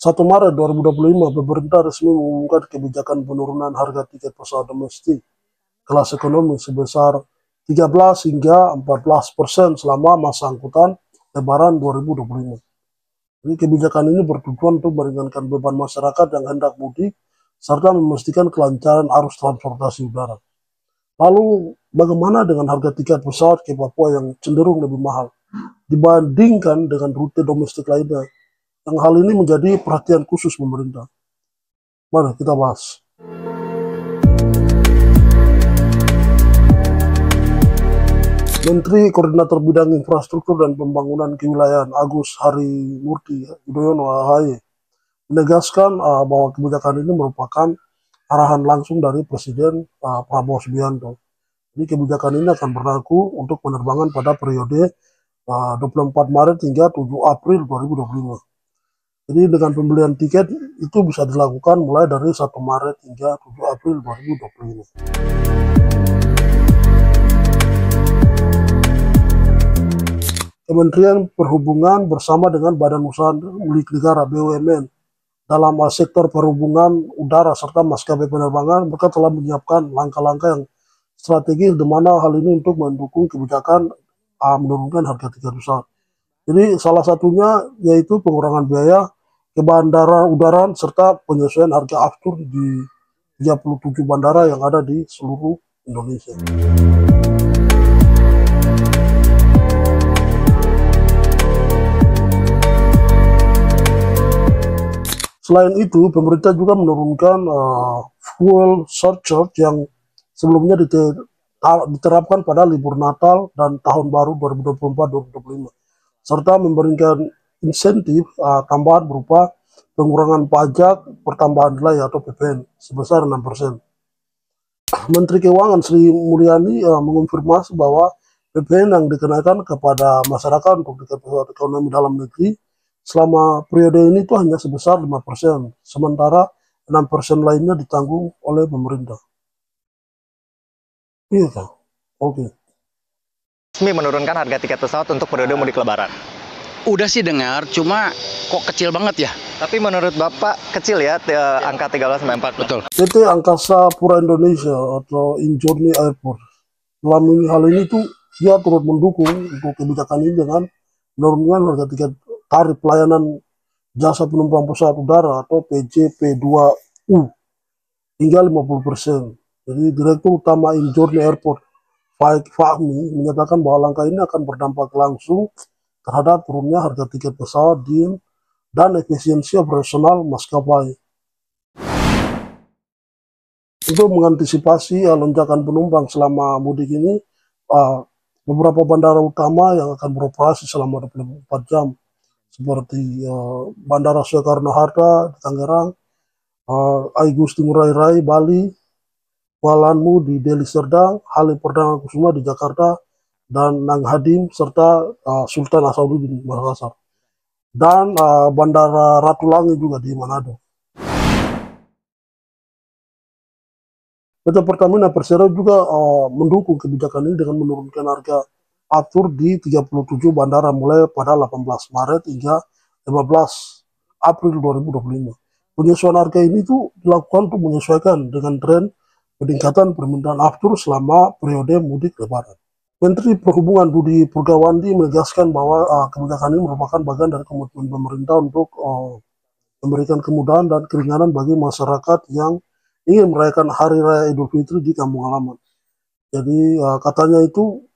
1 Maret 2025, pemerintah resmi mengumumkan kebijakan penurunan harga tiket pesawat domestik kelas ekonomi sebesar 13 hingga 14% selama masa angkutan Lebaran 2025. Jadi kebijakan ini bertujuan untuk meringankan beban masyarakat yang hendak mudik serta memastikan kelancaran arus transportasi udara. Lalu bagaimana dengan harga tiket pesawat ke Papua yang cenderung lebih mahal dibandingkan dengan rute domestik lainnya? Yang hal ini menjadi perhatian khusus pemerintah. Mari kita bahas. Menteri Koordinator Bidang Infrastruktur dan Pembangunan Kewilayahan Agus Harimurti Yudhoyono (AHY) menegaskan bahwa kebijakan ini merupakan arahan langsung dari Presiden Prabowo Subianto. Jadi kebijakan ini akan berlaku untuk penerbangan pada periode 24 Maret hingga 7 April 2025. Jadi dengan pembelian tiket itu bisa dilakukan mulai dari 1 Maret hingga 7 April 2025. Kementerian Perhubungan bersama dengan Badan Usaha Milik Negara (BUMN) dalam sektor perhubungan udara serta maskapai penerbangan, mereka telah menyiapkan langkah-langkah yang strategis di mana hal ini untuk mendukung kebijakan menurunkan harga tiket pesawat. Jadi salah satunya yaitu pengurangan biaya ke bandara udara serta penyesuaian harga aftur di 37 bandara yang ada di seluruh Indonesia. Selain itu, pemerintah juga menurunkan fuel surcharge yang sebelumnya diterapkan pada libur Natal dan Tahun Baru 2024-2025, serta memberikan insentif tambahan berupa pengurangan pajak pertambahan nilai atau PPN sebesar 6%. Menteri Keuangan Sri Mulyani mengonfirmasi bahwa PPN yang dikenakan kepada masyarakat untuk tiket pesawat ekonomi dalam negeri selama periode ini itu hanya sebesar 5%, sementara 6% lainnya ditanggung oleh pemerintah. Iya kan? Oke. Resmi menurunkan harga tiket pesawat untuk periode mudik Lebaran. Udah sih dengar, cuma kok kecil banget ya? Tapi menurut Bapak kecil ya angka 13,4. Betul. PT Angkasa Pura Indonesia atau Injourney Airport dalam hal ini tuh dia turut mendukung untuk kebijakan ini dengan menurunkan harga tiket tarif pelayanan jasa penumpang pesawat udara atau PJP2U hingga 50%. Jadi Direktur Utama Injourney Airport Faik Fahmi menyatakan bahwa langkah ini akan berdampak langsung terhadap turunnya harga tiket pesawat dan efisiensi operasional maskapai. Untuk mengantisipasi lonjakan penumpang selama mudik ini, beberapa bandara utama yang akan beroperasi selama 24 jam seperti Bandara Soekarno-Hatta di Tangerang, Igusti Ngurah Rai Bali, Kuala Lumpur di Deli Serdang, Halim Perdana Kusuma di Jakarta, dan Nang Hadim serta Sultan Hasanuddin di Makassar, dan Bandara Ratulangi juga di Manado. PT Pertamina Persero juga mendukung kebijakan ini dengan menurunkan harga aftur di 37 bandara mulai pada 18 Maret hingga 15 April 2025. Penyesuaian harga ini tuh dilakukan untuk menyesuaikan dengan tren peningkatan permintaan aftur selama periode mudik Lebaran. Menteri Perhubungan Budi Purgawandi menegaskan bahwa kebijakan ini merupakan bagian dari komitmen pemerintah untuk memberikan kemudahan dan keringanan bagi masyarakat yang ingin merayakan Hari Raya Idul Fitri di kampung halaman. Jadi katanya itu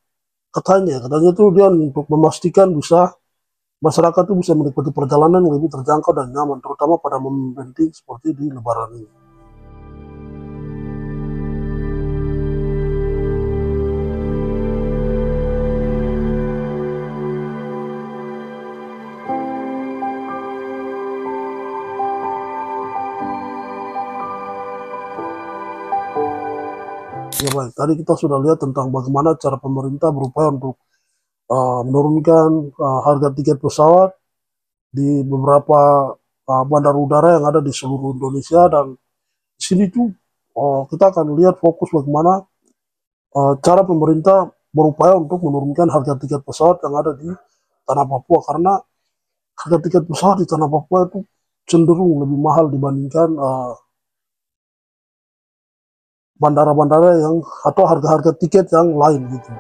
dia untuk memastikan masyarakat itu bisa menikmati perjalanan yang lebih terjangkau dan nyaman, terutama pada momen penting seperti di Lebaran ini. Ya baik, tadi kita sudah lihat tentang bagaimana cara pemerintah berupaya untuk menurunkan harga tiket pesawat di beberapa bandar udara yang ada di seluruh Indonesia, dan di sini tuh kita akan lihat fokus bagaimana cara pemerintah berupaya untuk menurunkan harga tiket pesawat yang ada di tanah Papua, karena harga tiket pesawat di tanah Papua itu cenderung lebih mahal dibandingkan bandara-bandara yang atau harga-harga tiket yang lain gitu.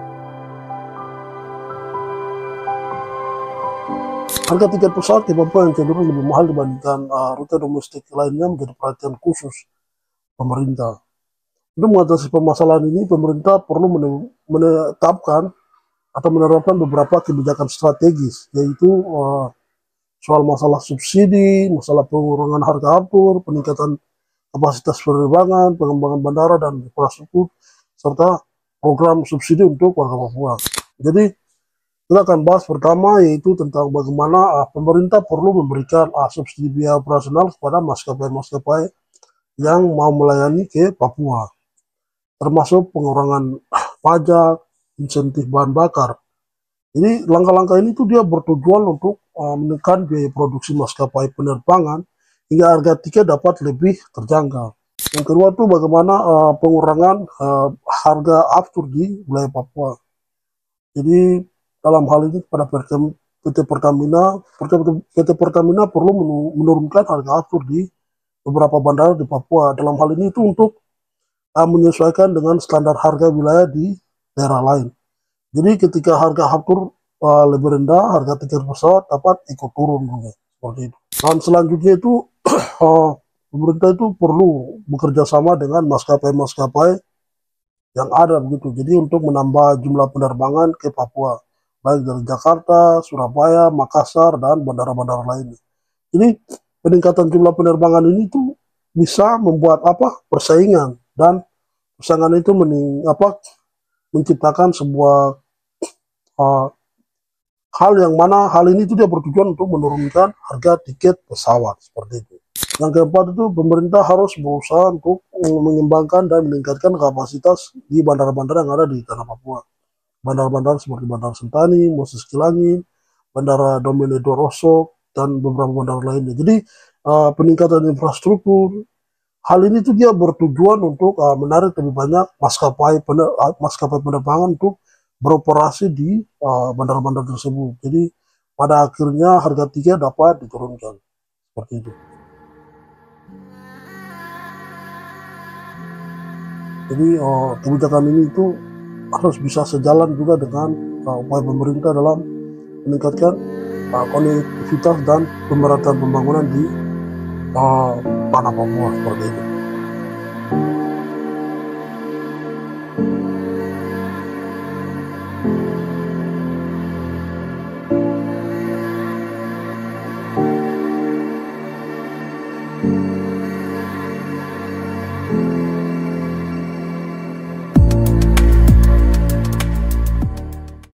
Harga tiket pesawat ke Papua yang cenderung lebih mahal dibandingkan rute domestik lainnya menjadi perhatian khusus pemerintah. Untuk mengatasi permasalahan ini, pemerintah perlu menetapkan atau menerapkan beberapa kebijakan strategis, yaitu soal masalah subsidi, masalah pengurangan harga aftur, peningkatan kapasitas penerbangan, pengembangan bandara dan infrastruktur, serta program subsidi untuk warga Papua. Jadi kita akan bahas pertama yaitu tentang bagaimana pemerintah perlu memberikan subsidi biaya operasional kepada maskapai-maskapai yang mau melayani ke Papua, termasuk pengurangan pajak, insentif bahan bakar. Jadi langkah-langkah ini tuh dia bertujuan untuk menekan biaya produksi maskapai penerbangan hingga harga tiket dapat lebih terjangkau. Yang kedua tuh bagaimana pengurangan harga aftur di wilayah Papua. Jadi dalam hal ini pada PT Pertamina perlu menurunkan harga aftur di beberapa bandara di Papua. Dalam hal ini itu untuk menyesuaikan dengan standar harga wilayah di daerah lain. Jadi ketika harga aftur lebih rendah, harga tiket pesawat dapat ikut turun juga, seperti itu. Dan selanjutnya itu pemerintah itu perlu bekerja sama dengan maskapai-maskapai yang ada begitu. Jadi untuk menambah jumlah penerbangan ke Papua, baik dari Jakarta, Surabaya, Makassar, dan bandara-bandara lainnya. Jadi peningkatan jumlah penerbangan ini tuh bisa membuat persaingan, dan persaingan itu menciptakan sebuah hal yang mana hal ini itu dia bertujuan untuk menurunkan harga tiket pesawat seperti itu. Yang keempat itu pemerintah harus berusaha untuk mengembangkan dan meningkatkan kapasitas di bandara-bandara yang ada di tanah Papua. Bandara-bandara seperti Bandara Sentani, Moses Kilangin, Bandara Domene Dorosok, dan beberapa bandara lainnya. Jadi peningkatan infrastruktur, hal ini tuh dia bertujuan untuk menarik lebih banyak maskapai penerbangan untuk beroperasi di bandara-bandara tersebut. Jadi pada akhirnya harga tiket dapat diturunkan seperti itu. Jadi kebijakan ini itu harus bisa sejalan juga dengan upaya pemerintah dalam meningkatkan konektivitas dan pemerataan pembangunan di tanah Papua seperti itu.